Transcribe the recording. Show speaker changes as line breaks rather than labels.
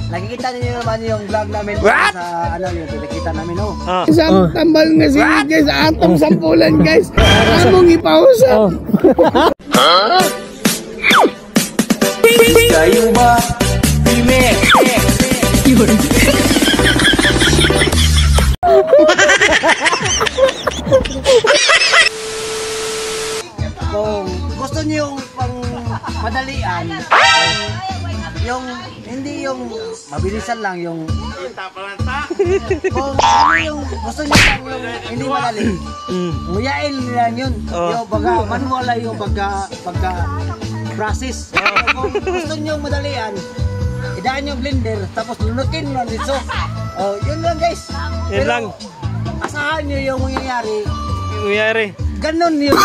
nakikita niyo naman yung vlog namin sa ano yung pinakita namin oh.
Isang tambal nga sila guys, atong sampulan guys. Among ipausa.
Kayo ba? Pime. Kung gusto niyo yung pang madalian, yung hindi yung mabilisan lang yung kung ano yung gusto niyo lang yung hindi madali, nguyain nila yun. Yung baga manual lang yung pagka process. Kung gusto niyo madalian, idaan niyo blender tapos lunukin mo dito. Oh, yun lang guys.
Yun lang.
Asahan niyo yung mangyayari. Ganon yun.
No.